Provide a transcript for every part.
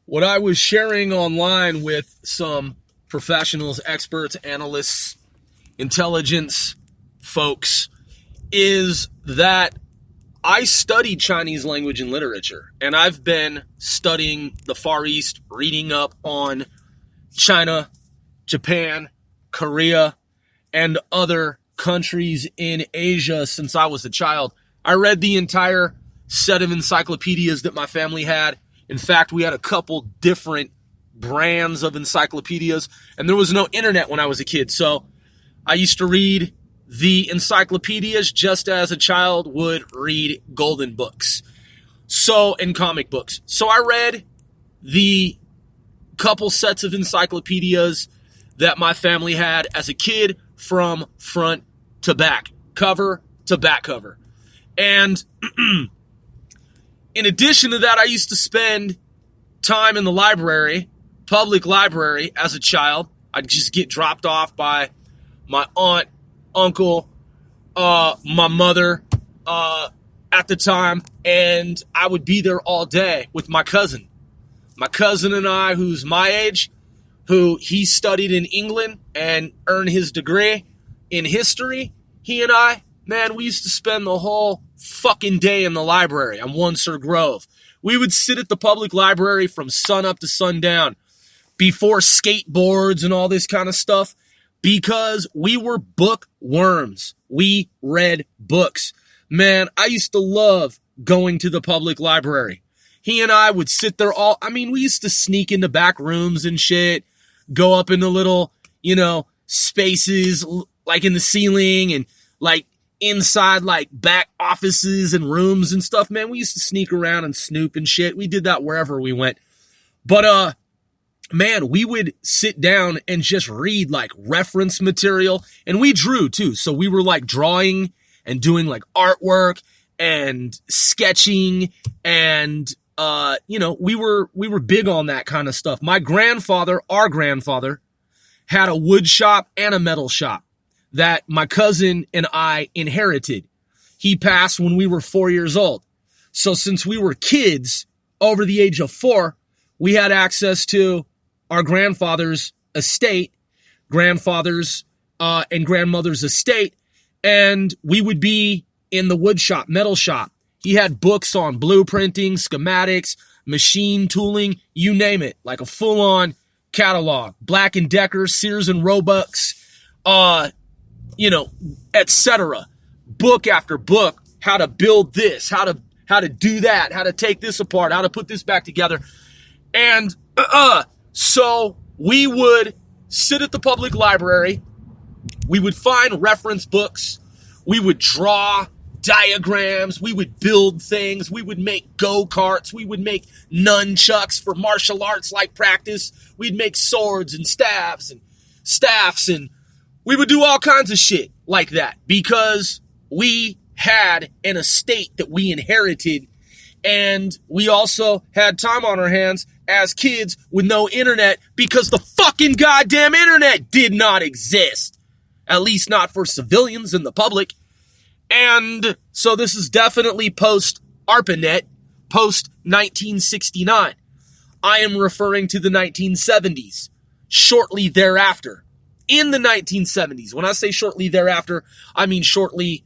What I was sharing online with some professionals, experts, analysts, intelligence folks is that I studied Chinese language and literature, and I've been studying the Far East, reading up on China, Japan, Korea, and other countries in Asia since I was a child. I read the entire set of encyclopedias that my family had. In fact, we had a couple different brands of encyclopedias, and there was no internet when I was a kid. So I used to read the encyclopedias just as a child would read golden books. And comic books. So I read the couple sets of encyclopedias that my family had as a kid from front to back, cover to back cover. And in addition to that, I used to spend time in the library, public library, as a child. I'd just get dropped off by my aunt, uncle, my mother at the time, and I would be there all day with my cousin. My cousin and I, who's my age, who he studied in England and earned his degree in history, he and I, man, we used to spend the whole fucking day in the library on One Sir Grove. We would sit at the public library from sun up to sundown before skateboards and all this kind of stuff because we were bookworms. We read books. Man, I used to love going to the public library. He and I would sit there we used to sneak into back rooms and shit, go up into little, spaces like in the ceiling and like inside like back offices and rooms and stuff. Man, we used to sneak around and snoop and shit. We did that wherever we went. But, man, we would sit down and just read like reference material, and we drew too. So we were like drawing and doing like artwork and sketching and, we were big on that kind of stuff. Our grandfather had a wood shop and a metal shop that my cousin and I inherited. He passed when we were 4 years old. So since we were kids over the age of 4, we had access to our grandfather's estate, grandfather's and grandmother's estate, and we would be in the wood shop, metal shop. He had books on blueprinting, schematics, machine tooling, you name it, like a full-on catalog. Black & Decker, Sears and Roebuck's, etc. Book after book, how to build this, how to do that, how to take this apart, how to put this back together. And so we would sit at the public library, we would find reference books, we would draw diagrams, we would build things, we would make go-karts, we would make nunchucks for martial arts like practice, we'd make swords and staffs, and we would do all kinds of shit like that because we had an estate that we inherited, and we also had time on our hands as kids with no internet because the fucking goddamn internet did not exist. At least not for civilians and the public. And so this is definitely post-ARPANET, post-1969. I am referring to the 1970s, shortly thereafter. In the 1970s, when I say shortly thereafter, I mean shortly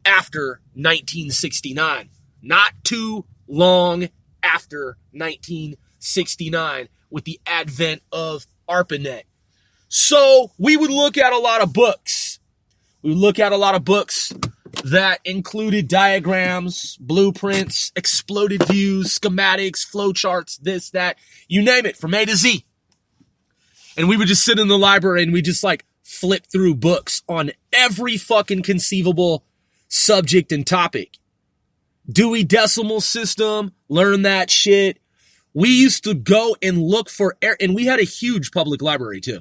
after 1969. Not too long after 1969 with the advent of ARPANET. So we would look at a lot of books. We would look at a lot of books that included diagrams, blueprints, exploded views, schematics, flowcharts, this, that, you name it, from A to Z. And we would just sit in the library and we just like flip through books on every fucking conceivable subject and topic. Dewey Decimal System, learn that shit. We used to go and look for, and we had a huge public library too.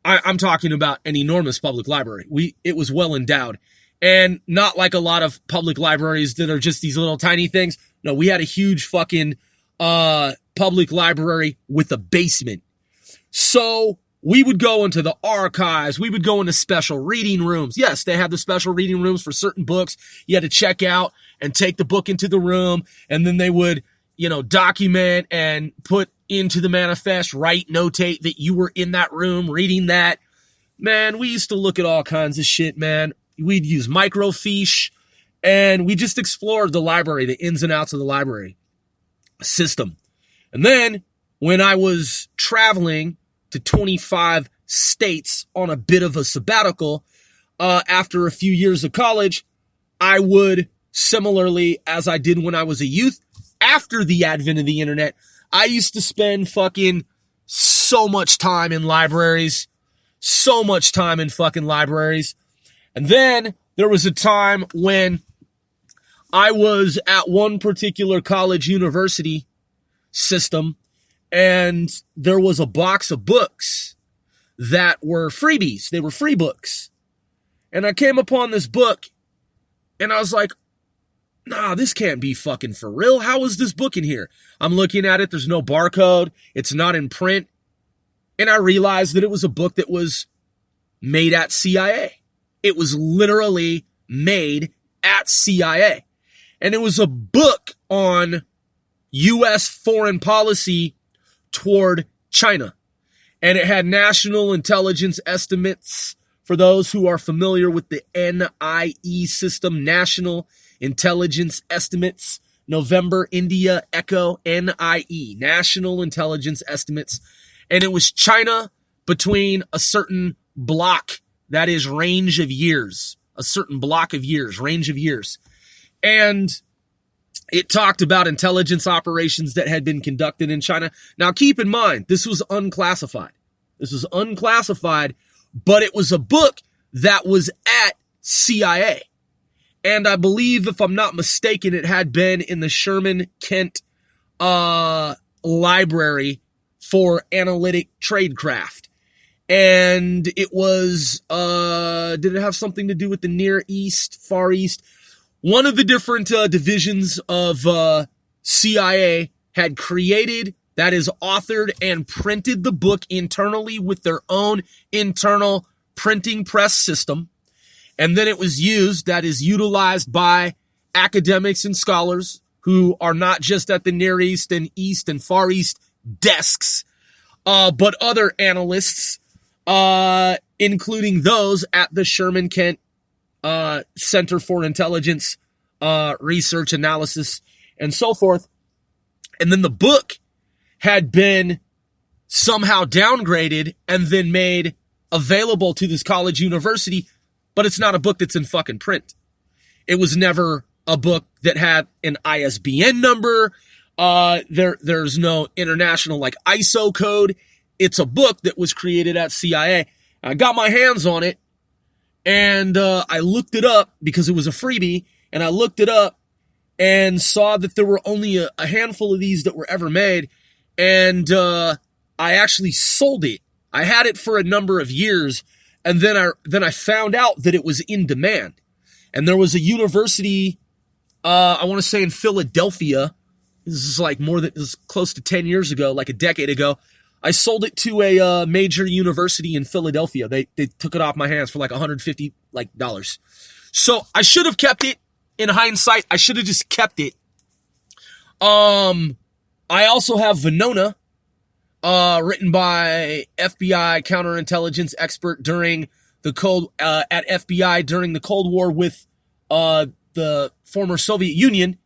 I'm talking about an enormous public library. It was well endowed. And not like a lot of public libraries that are just these little tiny things. No, we had a huge fucking public library with a basement. So we would go into the archives. We would go into special reading rooms. Yes, they had the special reading rooms for certain books. You had to check out and take the book into the room. And then they would, document and put into the manifest, write, notate that you were in that room reading that. Man, we used to look at all kinds of shit, man. We'd use microfiche, and we just explored the library, the ins and outs of the library system. And then when I was traveling to 25 states on a bit of a sabbatical, after a few years of college, I would, similarly as I did when I was a youth, after the advent of the internet, I used to spend fucking so much time in libraries, so much time in fucking libraries. And then there was a time when I was at one particular college university system, and there was a box of books that were freebies. They were free books. And I came upon this book, and I was like, nah, this can't be fucking for real. How is this book in here? I'm looking at it. There's no barcode. It's not in print. And I realized that it was a book that was made at CIA. It was literally made at CIA. And it was a book on U.S. foreign policy toward China. And it had national intelligence estimates. For those who are familiar with the NIE system, National Intelligence Estimates, November, India, Echo, NIE, National Intelligence Estimates. And it was China between a certain block, that is range of years, a certain block of years, range of years. And it talked about intelligence operations that had been conducted in China. Now, keep in mind, this was unclassified. This was unclassified, but it was a book that was at CIA. And I believe, if I'm not mistaken, it had been in the Sherman Kent library for analytic tradecraft. And it was, did it have something to do with the Near East, Far East? One of the different divisions of CIA had created, that is, authored and printed the book internally with their own internal printing press system. And then it was used, that is, utilized by academics and scholars who are not just at the Near East and Far East desks, but other analysts, including those at the Sherman Kent Center for Intelligence Research, Analysis, and so forth. And then the book had been somehow downgraded and then made available to this college university, but it's not a book that's in fucking print. It was never a book that had an ISBN number. There's no international like ISO code. It's a book that was created at CIA. I got my hands on it, and I looked it up because it was a freebie, and I looked it up and saw that there were only a handful of these that were ever made, and I actually sold it. I had it for a number of years, and then I found out that it was in demand. And there was a university, I want to say in Philadelphia. This is like this is close to 10 years ago, like a decade ago. I sold it to a major university in Philadelphia. They took it off my hands for like $150 dollars. So I should have kept it. In hindsight, I should have just kept it. I also have Venona, written by FBI counterintelligence expert during the at FBI during the Cold War with the former Soviet Union,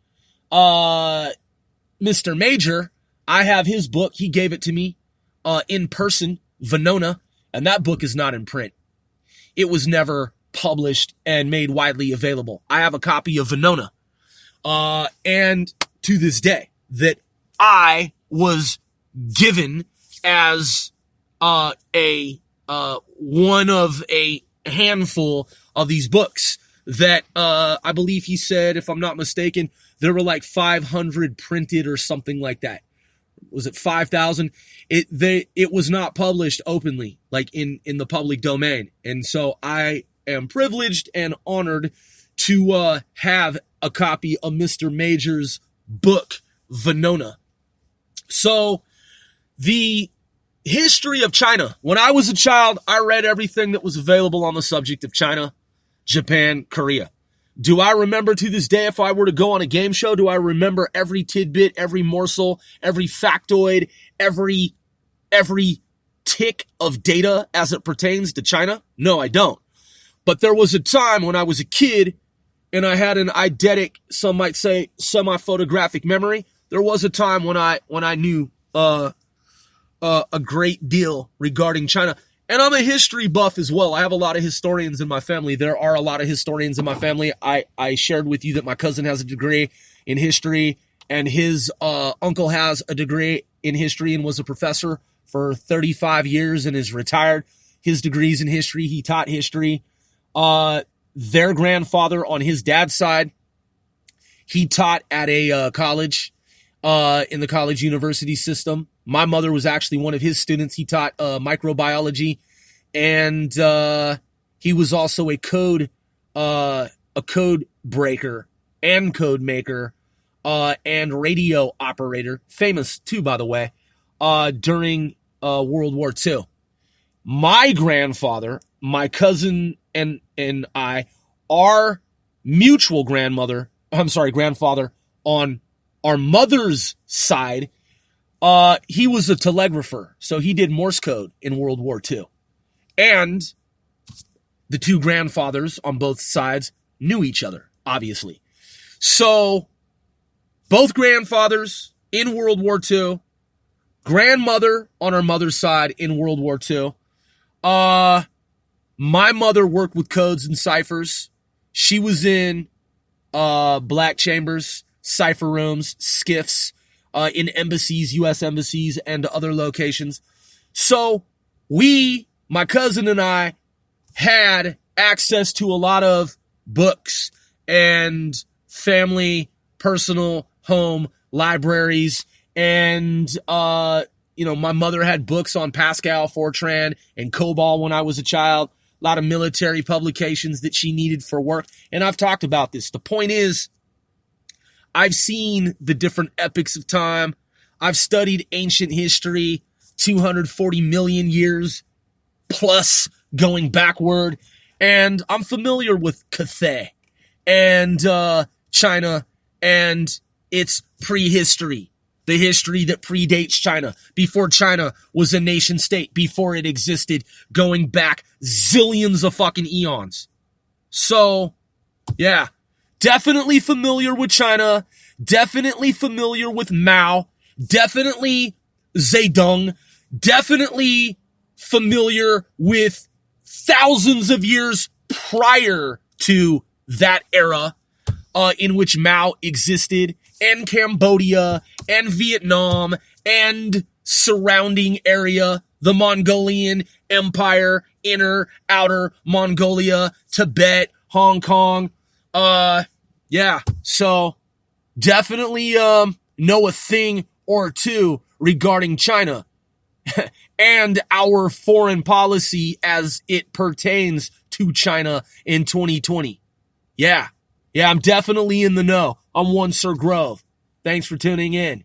Mr. Major. I have his book. He gave it to me in person, Venona, and that book is not in print. It was never published and made widely available. I have a copy of Venona, and to this day, that I was given as a one of a handful of these books that I believe he said, if I'm not mistaken, there were like 500 printed or something like that. Was it 5,000? It was not published openly, like in the public domain. And so I am privileged and honored to have a copy of Mr. Major's book, Venona. So the history of China. When I was a child, I read everything that was available on the subject of China, Japan, Korea. Do I remember to this day, if I were to go on a game show, do I remember every tidbit, every morsel, every factoid, every tick of data as it pertains to China? No, I don't. But there was a time when I was a kid and I had an eidetic, some might say semi-photographic memory. There was a time when I knew a great deal regarding China. And I'm a history buff as well. I have a lot of historians in my family. There are a lot of historians in my family. I shared with you that my cousin has a degree in history, and his uncle has a degree in history and was a professor for 35 years and is retired. His degree's in history. He taught history. Their grandfather on his dad's side, he taught at a college, in the college university system. My mother was actually one of his students. He taught microbiology, and he was also a code breaker and code maker, and radio operator, famous too, by the way, during World War II. My grandfather, my cousin, and I, our mutual grandfather on our mother's side, he was a telegrapher, so he did Morse code in World War II. And the two grandfathers on both sides knew each other, obviously. So both grandfathers in World War II, grandmother on our mother's side in World War II. My mother worked with codes and ciphers. She was in black chambers, cipher rooms, skiffs, in embassies, U.S. embassies, and other locations. So my cousin and I, had access to a lot of books and family, personal, home libraries. And, my mother had books on Pascal, Fortran, and COBOL when I was a child. A lot of military publications that she needed for work. And I've talked about this. The point is, I've seen the different epochs of time. I've studied ancient history, 240 million years plus going backward. And I'm familiar with Cathay and China and its prehistory, the history that predates China, before China was a nation state, before it existed, going back zillions of fucking eons. So, yeah. Definitely familiar with China, definitely familiar with Mao, definitely Zedong, definitely familiar with thousands of years prior to that era in which Mao existed, and Cambodia, and Vietnam, and surrounding area, the Mongolian Empire, inner, outer Mongolia, Tibet, Hong Kong. So definitely, know a thing or two regarding China and our foreign policy as it pertains to China in 2020. Yeah, I'm definitely in the know. I'm one Sir Grove. Thanks for tuning in.